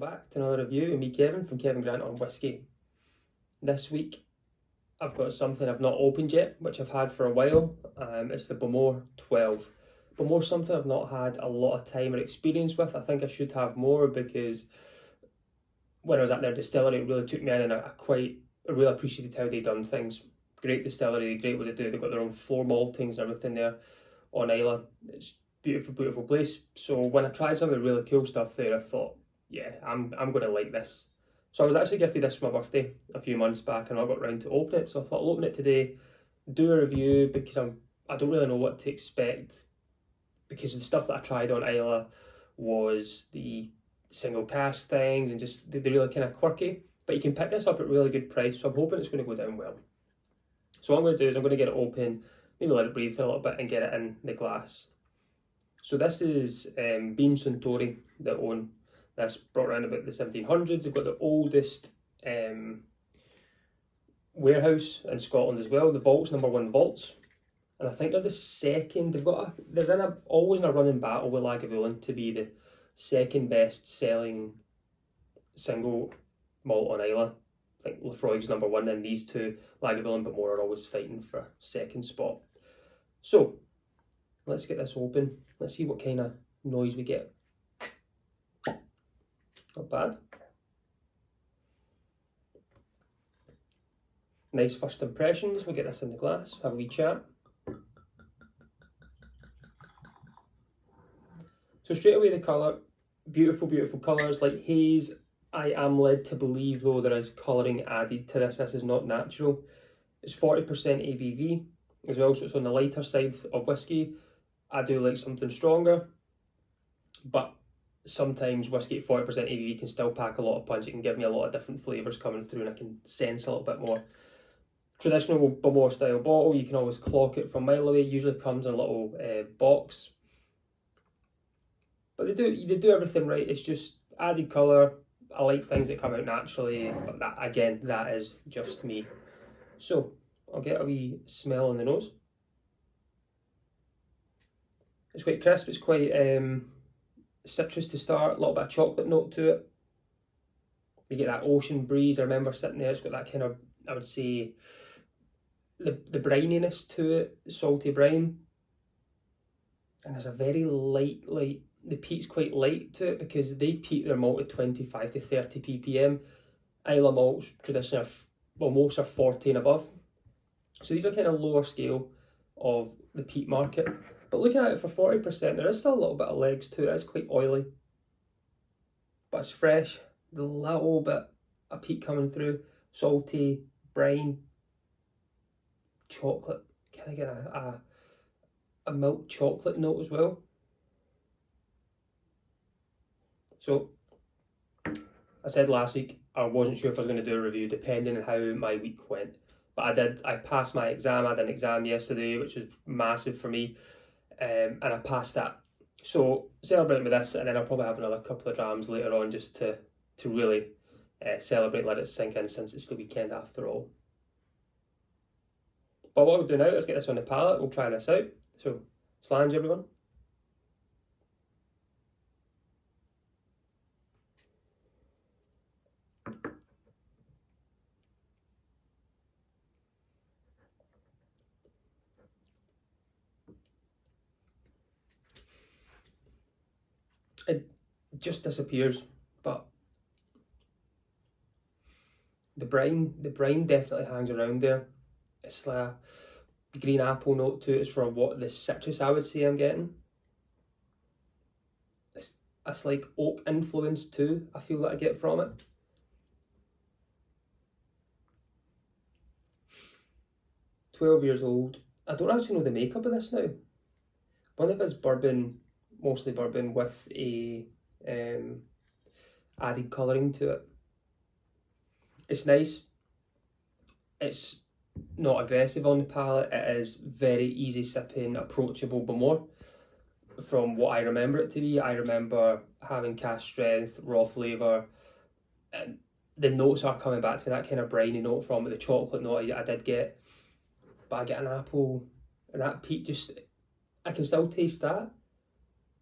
back to another review with me, Kevin, from Kevin Grant on Whisky. This week I've got something I've not opened yet, which I've had for a while. It's the Bowmore 12. Bowmore's something I've not had a lot of time or experience with. I think I should have more because when I was at their distillery, it really took me in, and I really appreciated how they done things. Great distillery, great what they do. They've got their own floor maltings and everything there on Islay. It's beautiful, beautiful place. So when I tried some of the really cool stuff there, I thought, yeah, I'm going to like this. So I was actually gifted this for my birthday a few months back, and I got round to open it. So I thought I'll open it today, do a review, because I don't really know what to expect, because the stuff that I tried on Islay was the single cask things and just they're really kind of quirky. But you can pick this up at a really good price, so I'm hoping it's going to go down well. So what I'm going to do is I'm going to get it open, maybe let it breathe for a little bit and get it in the glass. So this is Beam Suntory that own this, brought around about the 1700s. They've got the oldest warehouse in Scotland as well. The vault's #1 vaults, and I think they're the second. They're always in a running battle with Lagavulin to be the second best selling single malt on Islay. I think Lefroy's #1, and these two, Lagavulin and Bowmore, are always fighting for second spot. So let's get this open. Let's see what kind of noise we get. Not bad. Nice first impressions. We'll get this in the glass, have a wee chat. So straight away the colour, beautiful, beautiful colours like haze. I am led to believe though there is colouring added to this. This is not natural. It's 40% ABV as well, so it's on the lighter side of whiskey. I do like something stronger, but sometimes whiskey at 40% ABV can still pack a lot of punch. It can give me a lot of different flavours coming through, and I can sense a little bit more. Traditional Bowmore style bottle, you can always clock it from a mile away. It usually comes in a little box. But they do everything right. It's just added colour. I like things that come out naturally, but that is just me. So I'll get a wee smell on the nose. It's quite crisp. It's quite citrus to start. A little bit of chocolate note to it. You get that ocean breeze. I remember sitting there. It's got that kind of, I would say, the brininess to it, salty brine. And there's a very light, the peat's quite light to it because they peat their malt at 25 to 30 ppm. Islay malts traditionally most are 40 and above. So these are kind of lower scale of the peat market. But looking at it for 40%, there is still a little bit of legs to it. It's quite oily, but it's fresh. The little bit of peat coming through, salty, brine, chocolate. Can I get a milk chocolate note as well? So, I said last week I wasn't sure if I was going to do a review depending on how my week went. But I passed my exam. I had an exam yesterday, which was massive for me. And I passed that. So, celebrating with this, and then I'll probably have another couple of drams later on just to really celebrate, let it sink in, since it's the weekend after all. But what we'll do now, let's get this on the palate. We'll try this out. So, slange everyone. It just disappears, but the brine definitely hangs around there. It's like a green apple note to it. It's from what the citrus I would say I'm getting. It's like oak influence too, I feel that I get from it. "12 years old. I don't actually know the makeup of this now. One of it's bourbon, mostly bourbon, with a added colouring to it. It's nice. It's not aggressive on the palate. It is very easy sipping, approachable Bowmore. From what I remember it to be, I remember having cask strength, raw flavour, and the notes are coming back to me, that kind of briny note from it, the chocolate note I did get. But I get an apple, and that peat I can still taste that,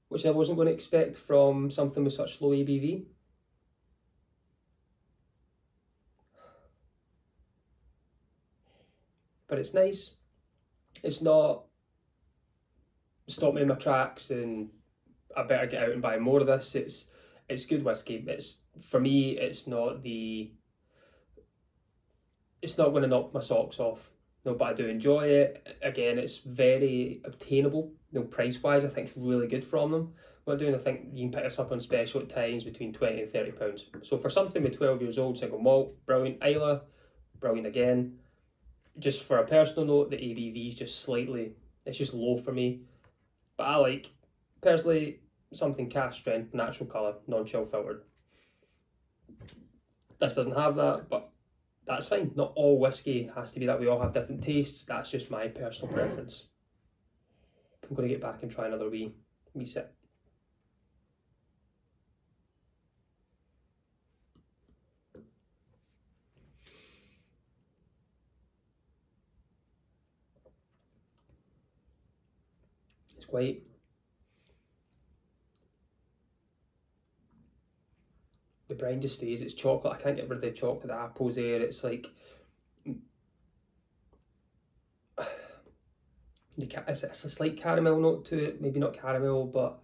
which I wasn't going to expect from something with such low ABV. but it's nice. It's not stop me in my tracks and I better get out and buy more of this. It's good whiskey. It's, for me, it's not going to knock my socks off. No, but I do enjoy it. Again, it's very obtainable. Price wise, I think it's really good from them. What I'm doing, I think you can pick this up on special at times between £20 and £30. So for something with 12 years old, single malt, brilliant. Islay, brilliant again. Just for a personal note, the ABV is just slightly, it's just low for me. But I like, personally, something cask strength, natural colour, non-chill filtered. This doesn't have that, but that's fine. Not all whiskey has to be that. We all have different tastes. That's just my personal preference. I'm going to get back and try another wee sip. It's quite... the brine just stays. It's chocolate. I can't get rid of the chocolate. The apples there. It's like... it's a slight caramel note to it. Maybe not caramel, but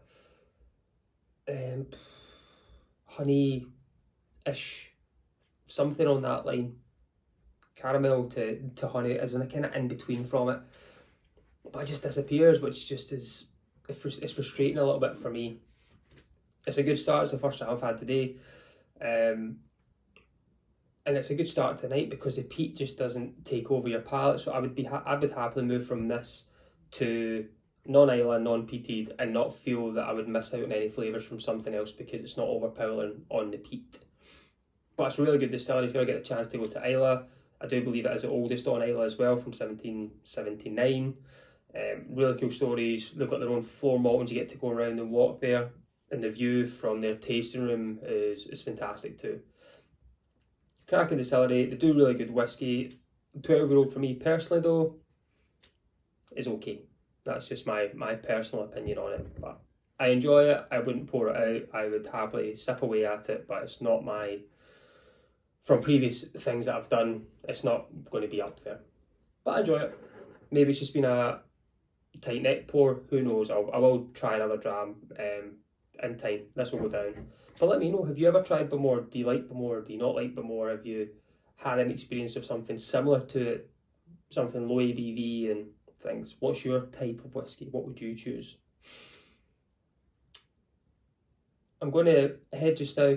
honey-ish. Something on that line. Caramel to honey is in a kind of in-between from it. But it just disappears, which just is... it's frustrating a little bit for me. It's a good start. It's the first time I've had today. And it's a good start tonight because the peat just doesn't take over your palate. So I would happily move from this to non-Islay, non-peated, and not feel that I would miss out on any flavours from something else because it's not overpowering on the peat. But it's a really good distillery. If you ever get the chance to go to Islay, I do believe it is the oldest on Islay as well, from 1779. Really cool stories. They've got their own floor malt, and you get to go around and walk there. And the view from their tasting room is fantastic too. Cracking distillery, they do really good whiskey. 12-year-old for me personally though, is okay. That's just my personal opinion on it. But I enjoy it. I wouldn't pour it out. I would happily sip away at it, but it's not my... from previous things that I've done, it's not going to be up there. But I enjoy it. Maybe it's just been a tight neck pour. Who knows? I will try another dram in time. This will go down. But let me know, have you ever tried Bowmore? Do you like Bowmore? Do you not like Bowmore? Have you had any experience of something similar to it? Something low ABV and things? What's your type of whiskey? What would you choose? I'm going to head just now.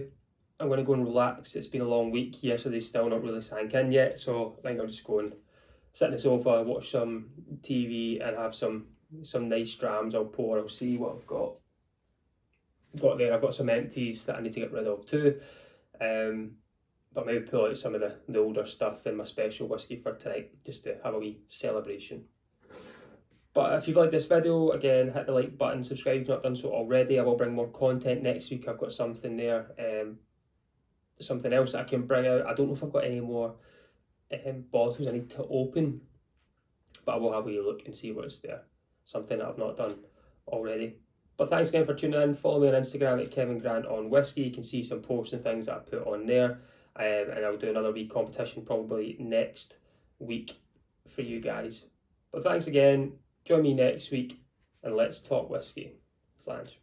I'm going to go and relax. It's been a long week. Yesterday's still not really sank in yet, so I think I'll just go and sit on the sofa, watch some TV and have some nice drams. I'll pour. I'll see what I've got there. I've got some empties that I need to get rid of too, but maybe pull out some of the older stuff in my special whiskey for tonight, just to have a wee celebration. But if you've liked this video, again, hit the like button, subscribe if you've not done so already. I will bring more content next week. I've got something there, something else that I can bring out. I don't know if I've got any more bottles I need to open, but I will have a wee look and see what's there. Something that I've not done already. But thanks again for tuning in. Follow me on Instagram at Kevin Grant on Whisky. You can see some posts and things that I put on there. And I'll do another wee competition probably next week for you guys. But thanks again. Join me next week and let's talk whiskey. Slange.